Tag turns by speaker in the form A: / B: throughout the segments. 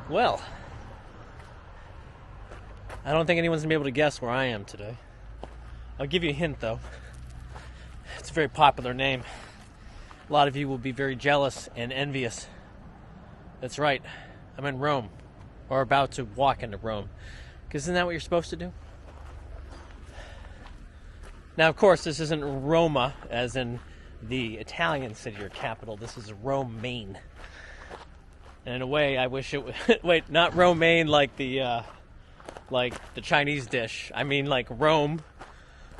A: Well, I don't think anyone's going to be able to guess where I am today. I'll give you a hint, though. It's a very popular name. A lot of you will be very jealous and envious. That's right. I'm in Rome, or about to walk into Rome. Because isn't that what you're supposed to do? Now, of course, this isn't Roma, as in the Italian city or capital. This is Rome, Maine. And in a way, I wish it would... Wait, not romaine like the Chinese dish. I mean like Rome,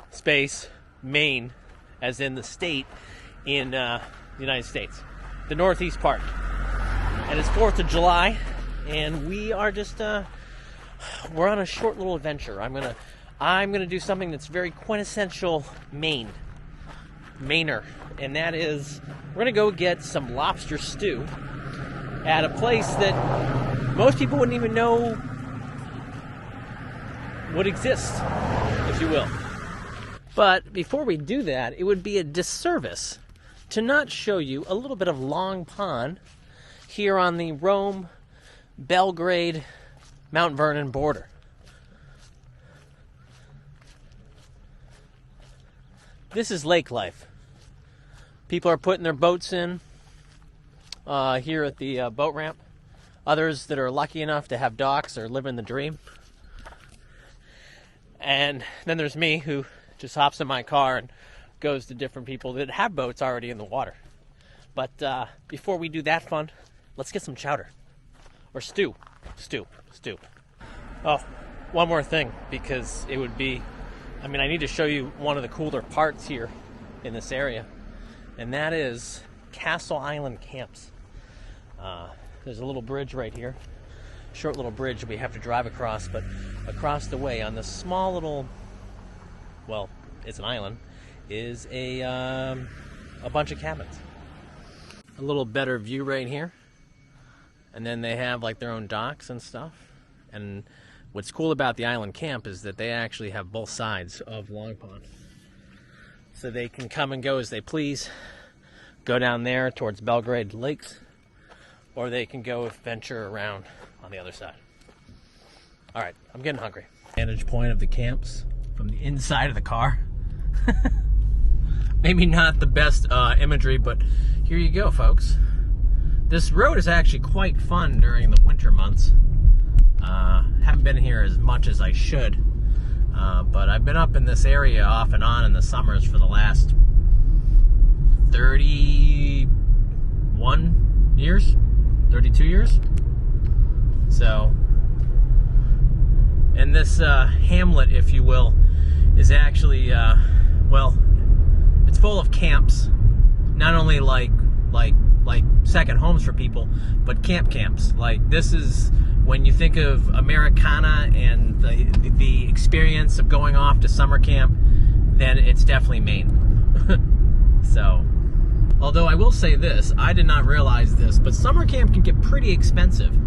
A: space, Maine, as in the state in the United States. The northeast part. And it's 4th of July, and we are just... we're on a short little adventure. I'm gonna do something that's very quintessential Mainer. And that is, we're gonna go get some lobster stew at a place that most people wouldn't even know would exist, if you will. But before we do that, it would be a disservice to not show you a little bit of Long Pond here on the Rome, Belgrade, Mount Vernon border. This is lake life. People are putting their boats in here at the boat ramp. Others that are lucky enough to have docks are living the dream. And then there's me, who just hops in my car and goes to different people that have boats already in the water. But before we do that fun, let's get some chowder. Or stew. Stew. Oh, one more thing, because it would be... I need to show you one of the cooler parts here in this area. And that is Castle Island Camps. There's a little bridge right here. Short little bridge we have to drive across, but across the way on this small little, well, it's an island, is a bunch of cabins. A little better view right here. And then they have like their own docks and stuff. And what's cool about the island camp is that they actually have both sides of Long Pond. So they can come and go as they please. Go down there towards Belgrade Lakes. Or they can go venture around on the other side. Alright, I'm getting hungry. Vantage point of the camps from the inside of the car. Maybe not the best imagery, but here you go, folks. This road is actually quite fun during the winter months. Haven't been here as much as I should, but I've been up in this area off and on in the summers for the last 31 years, 32 years. So, and this hamlet, if you will, is actually, well, it's full of camps. Not only like second homes for people, but camps. Like, this is when you think of Americana and the experience of going off to summer camp, then it's definitely Maine. So, although I will say this, I did not realize this, but summer camp can get pretty expensive.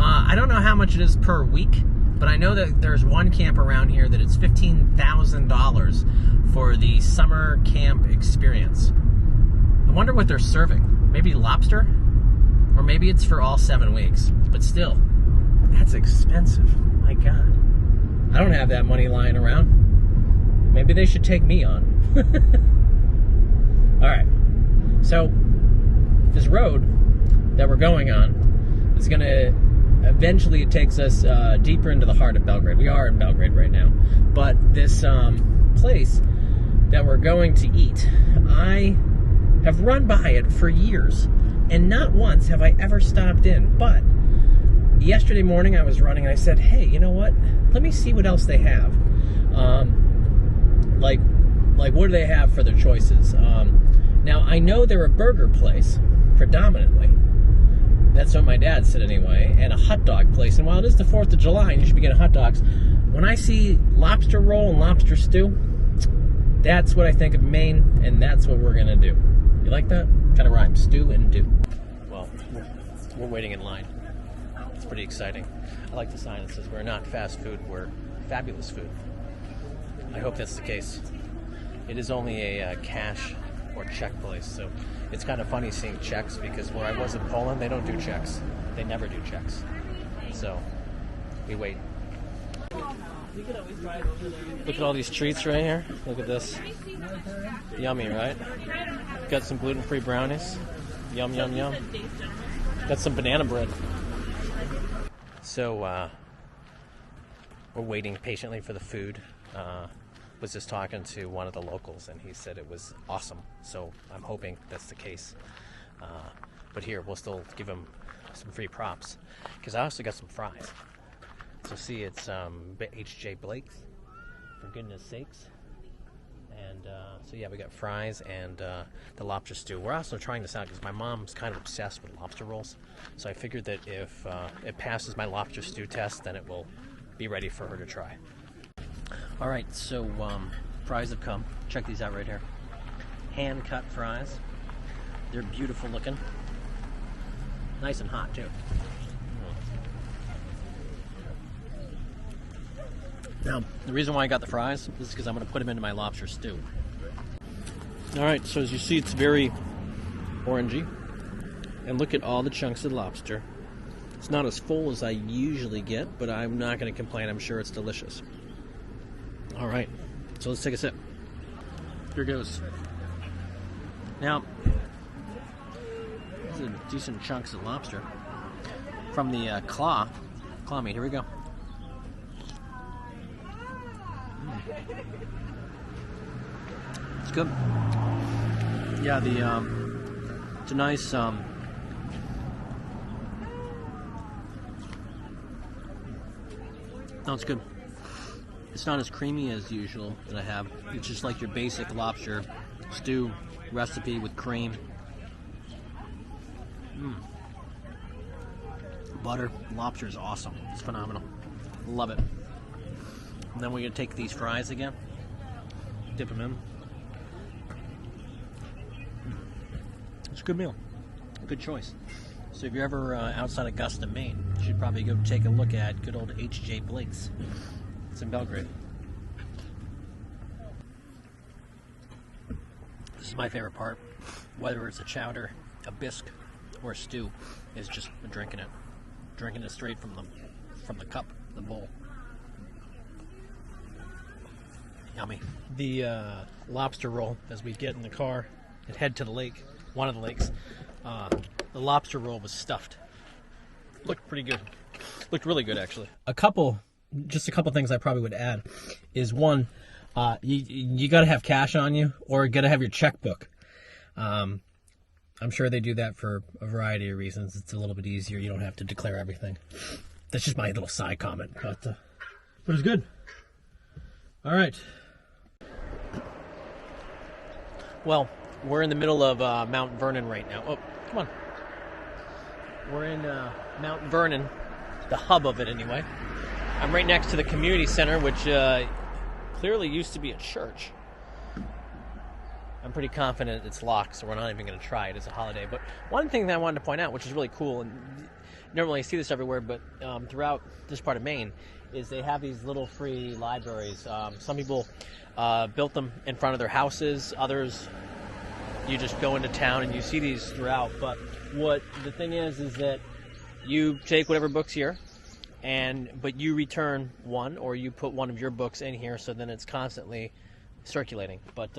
A: I don't know how much it is per week, but I know that there's one camp around here that it's $15,000 for the summer camp experience. I wonder what they're serving. Maybe lobster? Or maybe it's for all 7 weeks. But still, that's expensive. My God. I don't have that money lying around. Maybe they should take me on. Alright. So, this road that we're going on is going to... Eventually, it takes us deeper into the heart of Belgrade. We are in Belgrade right now. But this place that we're going to eat, I have run by it for years, and not once have I ever stopped in. But yesterday morning I was running and I said, hey, you know what? Let me see what else they have. Like what do they have for their choices? Now, I know they're a burger place, predominantly. That's what my dad said anyway, and a hot dog place. And while it is the 4th of July and you should be getting hot dogs, when I see lobster roll and lobster stew, that's what I think of Maine, and that's what we're going to do. You like that? Kind of rhymes, stew and do. Well, we're waiting in line. It's pretty exciting. I like the sign that says we're not fast food, we're fabulous food. I hope that's the case. It is only a cash or check place, so it's kind of funny seeing checks, because where I was in Poland, they don't do checks. They never do checks. So we wait. Look at all these treats right here. Look at this. Yummy, right? Got some gluten-free brownies. Yum, yum, yum. Got some banana bread. So we're waiting patiently for the food. Was just talking to one of the locals, and he said it was awesome. So I'm hoping that's the case. But here, we'll still give him some free props, because I also got some fries. So see, it's H.J. Blake's, for goodness sakes. And so yeah, we got fries and the lobster stew. We're also trying this out because my mom's kind of obsessed with lobster rolls. So I figured that if it passes my lobster stew test, then it will be ready for her to try. All right, so fries have come. Check these out right here. Hand-cut fries. They're beautiful looking. Nice and hot, too. Now, the reason why I got the fries is because I'm going to put them into my lobster stew. All right, so as you see, it's very orangey. And look at all the chunks of lobster. It's not as full as I usually get, but I'm not going to complain. I'm sure it's delicious. All right, so let's take a sip. Here goes. Now, these are decent chunks of lobster from the claw meat. Here we go. It's good. Yeah, it's a nice no, it's good. It's not as creamy as usual that I have. It's just like your basic lobster stew recipe with cream. Butter. Lobster is awesome. It's phenomenal. Love it. And then we're going to take these fries again. Dip them in. It's a good meal. Good choice. So if you're ever outside Augusta, Maine, you should probably go take a look at good old H.J. Blake's. It's in Belgrade. This is my favorite part. Whether it's a chowder, a bisque, or a stew, is just drinking it. Drinking it straight from the cup, the bowl. Yummy. The lobster roll, as we get in the car and head to the lake, one of the lakes, the lobster roll was stuffed. Looked pretty good. Looked really good, actually. Just a couple things I probably would add is, one, you got to have cash on you, or got to have your checkbook. I'm sure they do that for a variety of reasons. It's a little bit easier. You don't have to declare everything. That's just my little side comment, but it's good. All right. Well, we're in the middle of Mount Vernon right now. Oh, come on. We're in Mount Vernon, the hub of it anyway. I'm right next to the community center, which clearly used to be a church. I'm pretty confident it's locked, so we're not even going to try it as a holiday. But one thing that I wanted to point out, which is really cool, and you don't really see this everywhere, but throughout this part of Maine, is they have these little free libraries. Some people built them in front of their houses. Others, you just go into town and you see these throughout. But what the thing is that you take whatever book's here, but you return one, or you put one of your books in here, so then it's constantly circulating. But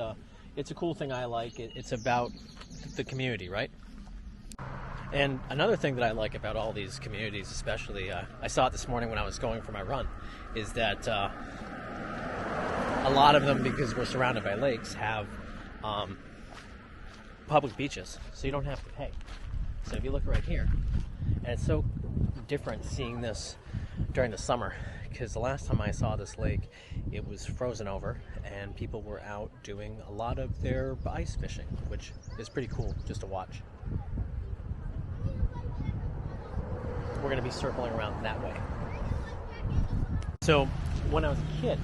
A: it's a cool thing I like. It's about the community, right? And another thing that I like about all these communities, especially, I saw it this morning when I was going for my run, is that a lot of them, because we're surrounded by lakes, have public beaches, so you don't have to pay. So if you look right here, and it's so different seeing this during the summer, because the last time I saw this lake, it was frozen over, and people were out doing a lot of their ice fishing, which is pretty cool just to watch. We're going to be circling around that way. So when I was a kid,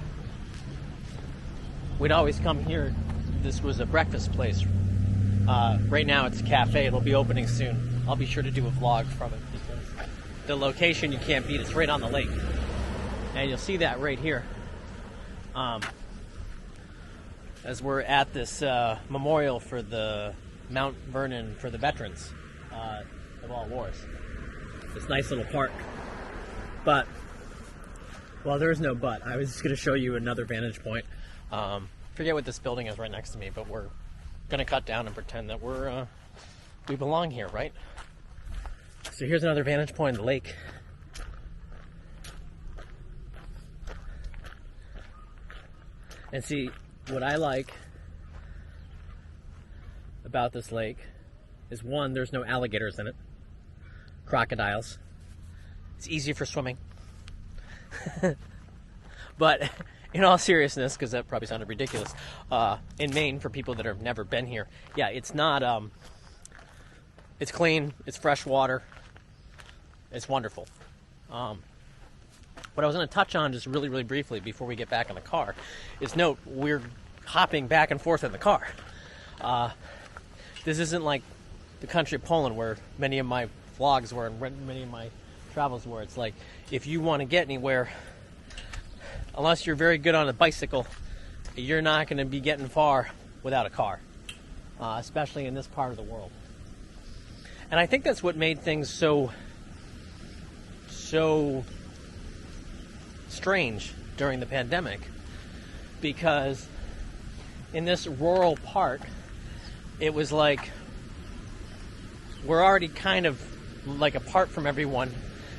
A: we'd always come here. This was a breakfast place. Right now it's a cafe. It'll be opening soon. I'll be sure to do a vlog from it, because the location you can't beat. It's right on the lake. And you'll see that right here. As we're at this memorial for the Mount Vernon for the veterans of all wars. This nice little park. But, well, there is no but. I was just going to show you another vantage point. Forget what this building is right next to me, but we're going to cut down and pretend that we belong here, right? So here's another vantage point of the lake. And see, what I like about this lake is, one, there's no alligators in it. Crocodiles. It's easy for swimming. But in all seriousness, because that probably sounded ridiculous, in Maine, for people that have never been here, yeah, it's not, it's clean, it's fresh water, it's wonderful. What I was going to touch on just really, really briefly before we get back in the car is, note, we're hopping back and forth in the car. This isn't like the country of Poland where many of my vlogs were and many of my travels were. It's like, if you want to get anywhere, unless you're very good on a bicycle, you're not going to be getting far without a car, especially in this part of the world. And I think that's what made things so strange during the pandemic, because in this rural part, it was like we're already kind of like apart from everyone.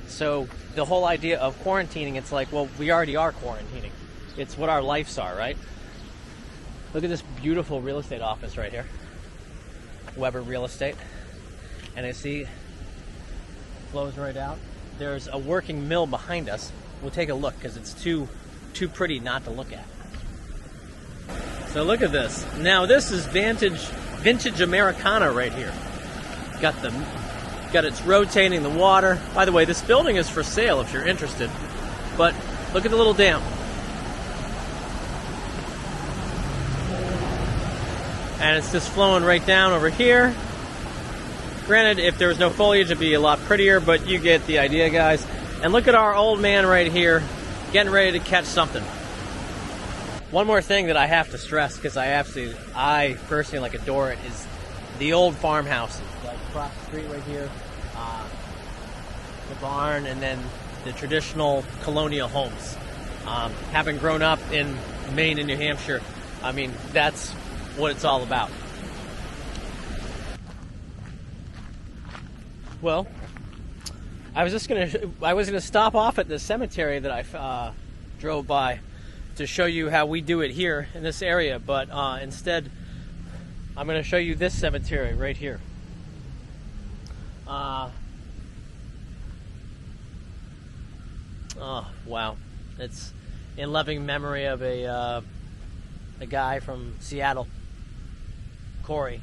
A: So the whole idea of quarantining, it's like, well, we already are quarantining. It's what our lives are, right? Look at this beautiful real estate office right here. Weber Real Estate. And I see flows right out. There's a working mill behind us. We'll take a look because it's too pretty not to look at. So look at this. Now this is vintage Americana right here. Got its rotating the water. By the way, this building is for sale if you're interested. But look at the little dam. And it's just flowing right down over here. Granted, if there was no foliage, it'd be a lot prettier, but you get the idea, guys. And look at our old man right here, getting ready to catch something. One more thing that I have to stress, because I personally like adore it, is the old farmhouses, like across the street right here, the barn, and then the traditional colonial homes. Having grown up in Maine and New Hampshire, I mean, that's what it's all about. Well, I was gonna stop off at the cemetery that I drove by to show you how we do it here in this area, but instead I'm going to show you this cemetery right here. Oh wow, it's in loving memory of a guy from Seattle, Corey.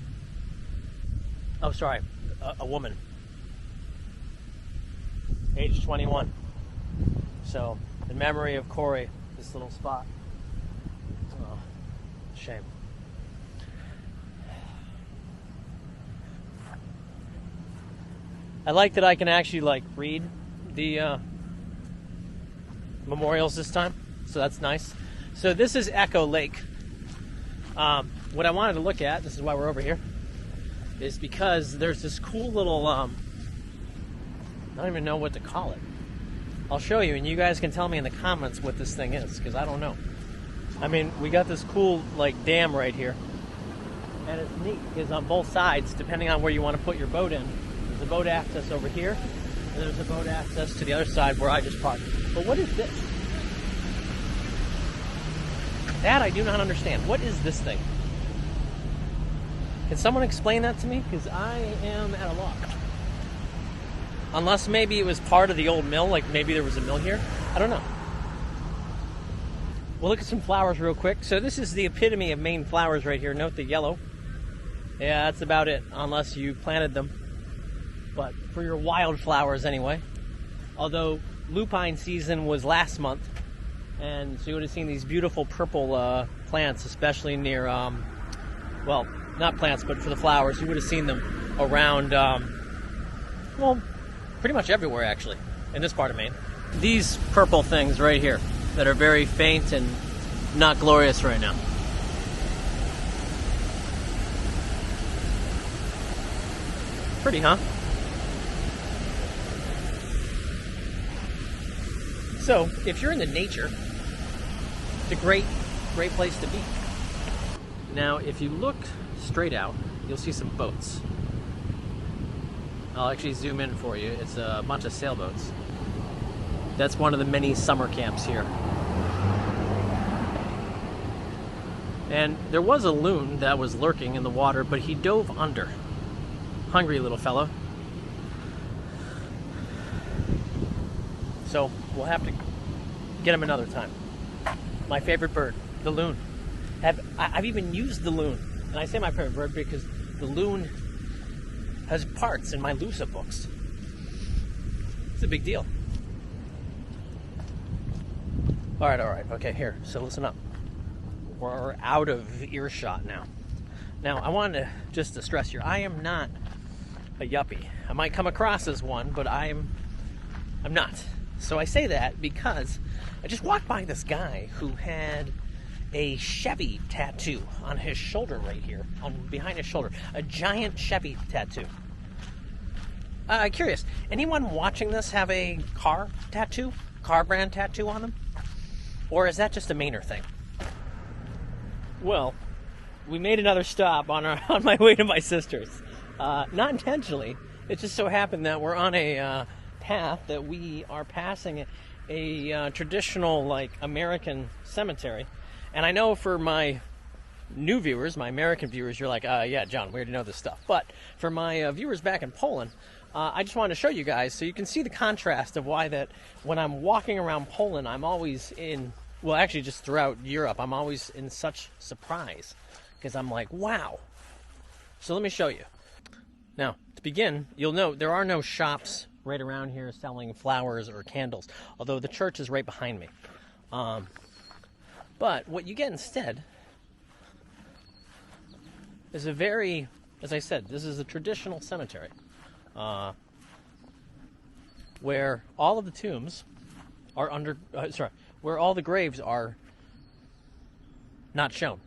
A: Oh, sorry, a woman, age 21. So, in memory of Corey, this little spot. Oh, shame. I like that I can actually read the memorials this time, so that's nice. So this is Echo Lake. What I wanted to look at, this is why we're over here, is because there's this cool little, I don't even know what to call it. I'll show you, and you guys can tell me in the comments what this thing is, because I don't know. I mean, we got this cool, dam right here. And it's neat, because on both sides, depending on where you want to put your boat in, there's a boat access over here, and there's a boat access to the other side where I just parked. But what is this? That I do not understand. What is this thing? Can someone explain that to me? Because I am at a loss. Unless maybe it was part of the old mill, maybe there was a mill here. I don't know. We'll look at some flowers real quick. So this is the epitome of Maine flowers right here. Note the yellow. Yeah, that's about it, unless you planted them. But for your wildflowers anyway. Although lupine season was last month, and so you would have seen these beautiful purple plants, especially near, well, not plants, but for the flowers. You would have seen them around, well, pretty much everywhere, actually, in this part of Maine. These purple things right here that are very faint and not glorious right now. Pretty, huh? So if you're into nature, it's a great place to be. Now, if you look straight out, you'll see some boats. I'll actually zoom in for you. It's a bunch of sailboats. That's one of the many summer camps here. And there was a loon that was lurking in the water, but he dove under. Hungry little fellow. So we'll have to get him another time. My favorite bird, the loon. I've even used the loon. And I say my favorite bird because the loon has parts in my Lusa books. It's a big deal. All right. Okay, here. So listen up. We're out of earshot now. Now, I wanted to stress here, I am not a yuppie. I might come across as one, but I'm not. So I say that because I just walked by this guy who had a Chevy tattoo on his shoulder right here, behind his shoulder. A giant Chevy tattoo. Curious, anyone watching this have a car tattoo? Car brand tattoo on them? Or is that just a Mainer thing? Well, we made another stop on my way to my sister's. Not intentionally. It just so happened that we're on a path that we are passing a traditional, like, American cemetery. And I know for my new viewers, my American viewers, you're like, yeah, John, we already know this stuff. But for my viewers back in Poland, I just wanted to show you guys so you can see the contrast of why that when I'm walking around Poland, I'm always in, well, actually just throughout Europe, I'm always in such surprise because I'm like, wow. So let me show you. Now, to begin, you'll note there are no shops right around here selling flowers or candles, although the church is right behind me. But what you get instead is a very, as I said, this is a traditional cemetery where all of the tombs are where all the graves are not shown.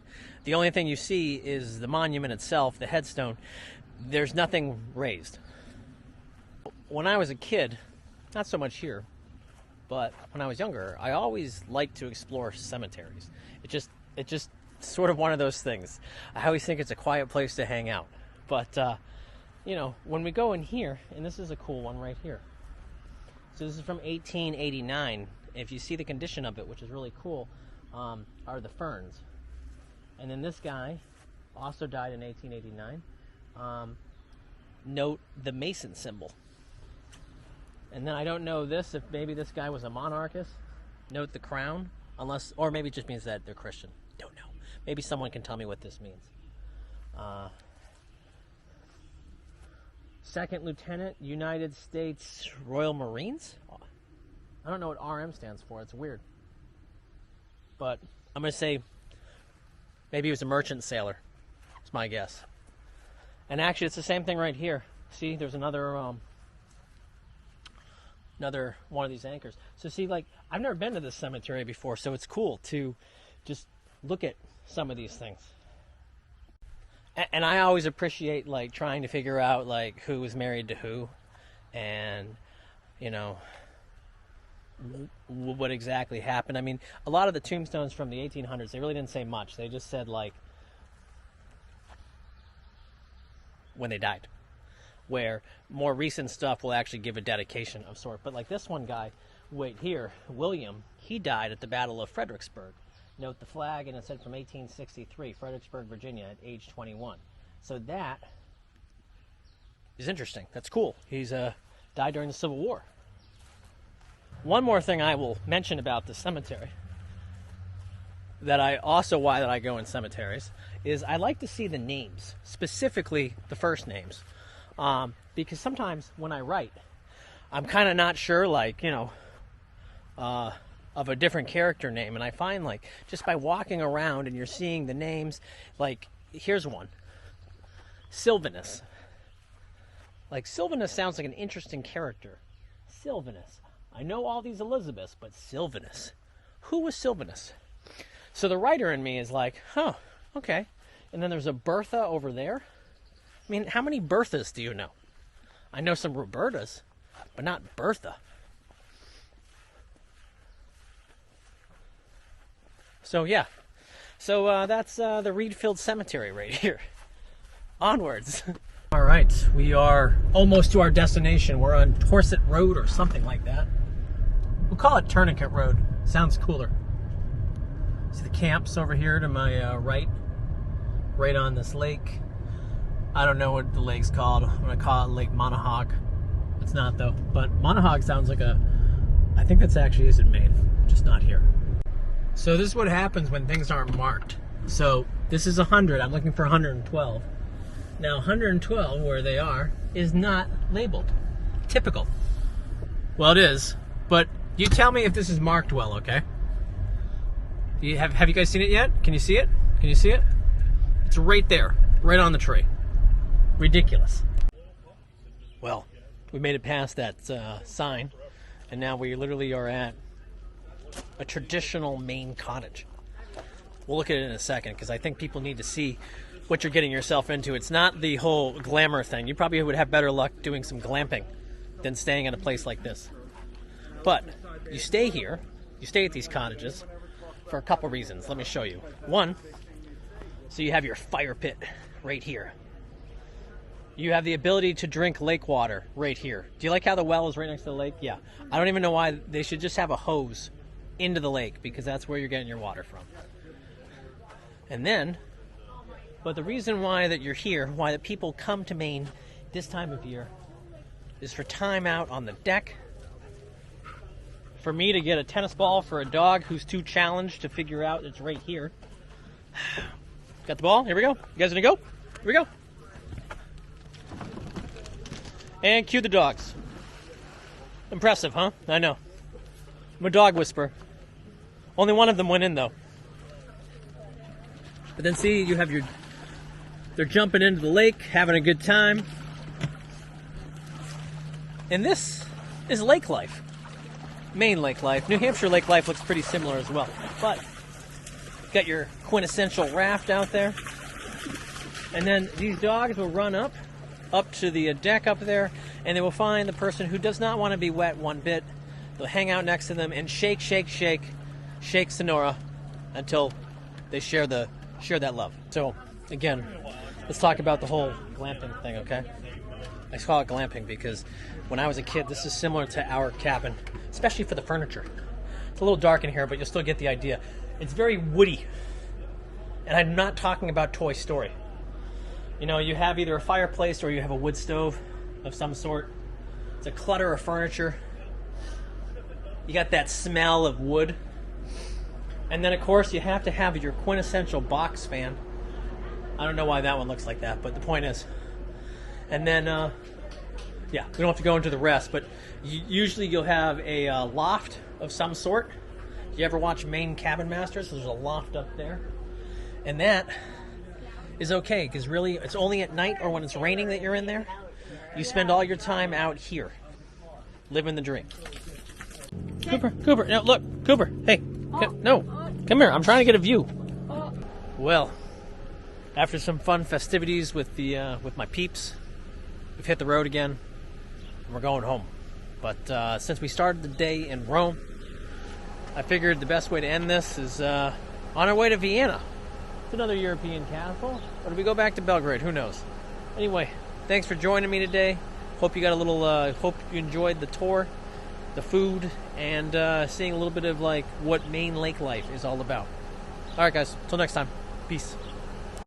A: The only thing you see is the monument itself, the headstone. There's nothing raised. When I was a kid, not so much here, but when I was younger, I always liked to explore cemeteries. It just sort of one of those things. I always think it's a quiet place to hang out. But, you know, when we go in here, and this is a cool one right here. So this is from 1889. If you see the condition of it, which is really cool, are the ferns. And then this guy also died in 1889. Note the Mason symbol. And then I don't know this, if maybe this guy was a monarchist. Note the crown, unless, or maybe it just means that they're Christian. Don't know. Maybe someone can tell me what this means. Second Lieutenant, United States Royal Marines? I don't know what RM stands for. It's weird. But I'm going to say maybe he was a merchant sailor. It's my guess. And actually, it's the same thing right here. See, there's another one of these anchors. So see, like, I've never been to this cemetery before, so it's cool to just look at some of these things. And I always appreciate, like, trying to figure out, like, who was married to who, and, you know, what exactly happened. I mean, a lot of the tombstones from the 1800s, they really didn't say much. They just said, like, when they died. Where more recent stuff will actually give a dedication of sort. But like this one guy, wait here, William, he died at the Battle of Fredericksburg. Note the flag, and it said from 1863, Fredericksburg, Virginia, at age 21. So that is interesting. That's cool. He's died during the Civil War. One more thing I will mention about the cemetery, why I go in cemeteries, is I like to see the names, specifically the first names. Because sometimes when I write, I'm kind of not sure, like, you know, of a different character name. And I find, like, just by walking around and you're seeing the names, like, here's one. Sylvanus. Like, Sylvanus sounds like an interesting character. Sylvanus. I know all these Elizabeths, but Sylvanus. Who was Sylvanus? So the writer in me is like, huh, okay. And then there's a Bertha over there. I mean, how many Berthas do you know? I know some Robertas, but not Bertha. So yeah, so that's the Reed-filled cemetery right here. Onwards. All right, we are almost to our destination. We're on Torset Road or something like that. We'll call it Tourniquet Road. Sounds cooler. See the camps over here to my right on this lake. I don't know what the lake's called. I'm gonna call it Lake Monahog. It's not though, but Monahog sounds like I think that's actually is in Maine, just not here. So this is what happens when things aren't marked. So this is 100, I'm looking for 112. Now 112, where they are, is not labeled. Typical. Well, it is, but you tell me if this is marked well, okay? Have you guys seen it yet? Can you see it? Can you see it? It's right there, right on the tree. Ridiculous. Well, we made it past that sign, and now we literally are at a traditional Maine cottage. We'll look at it in a second, because I think people need to see what you're getting yourself into. It's not the whole glamour thing. You probably would have better luck doing some glamping than staying in a place like this. But you stay here, you stay at these cottages for a couple reasons. Let me show you. One, so you have your fire pit right here. You have the ability to drink lake water right here. Do you like how the well is right next to the lake? Yeah. I don't even know why they should just have a hose into the lake, because that's where you're getting your water from. And then, but the reason why that you're here, why the people come to Maine this time of year, is for time out on the deck, for me to get a tennis ball for a dog who's too challenged to figure out it's right here. Got the ball? Here we go. You guys gonna go? Here we go. And cue the dogs. Impressive, huh? I know. I'm a dog whisperer. Only one of them went in, though. But then see, you have they're jumping into the lake, having a good time. And this is lake life. Maine lake life. New Hampshire lake life looks pretty similar as well. But you've got your quintessential raft out there. And then these dogs will run up to the deck up there, and they will find the person who does not want to be wet one bit. They'll hang out next to them and shake Sonora until they share that love. So again, let's talk about the whole glamping thing, okay? I call it glamping because when I was a kid, this is similar to our cabin, especially for the furniture. It's a little dark in here, but you'll still get the idea. It's very woody, and I'm not talking about Toy Story. You know, you have either a fireplace or you have a wood stove of some sort. It's a clutter of furniture. You got that smell of wood. And then, of course, you have to have your quintessential box fan. I don't know why that one looks like that, but the point is. And then, yeah, we don't have to go into the rest, but usually you'll have a loft of some sort. You ever watch Maine Cabin Masters? There's a loft up there. And that is okay, because really it's only at night or when it's raining that you're in there. You spend all your time out here, living the dream. Cooper, no, look, Cooper, hey, come here, I'm trying to get a view. Well, after some fun festivities with my peeps, we've hit the road again, and we're going home. But since we started the day in Rome, I figured the best way to end this is on our way to Vienna. It's another European capital. Or do we go back to Belgrade? Who knows? Anyway, thanks for joining me today. Hope you got a little. Hope you enjoyed the tour, the food, and seeing a little bit of like what Maine lake life is all about. All right, guys. Till next time. Peace.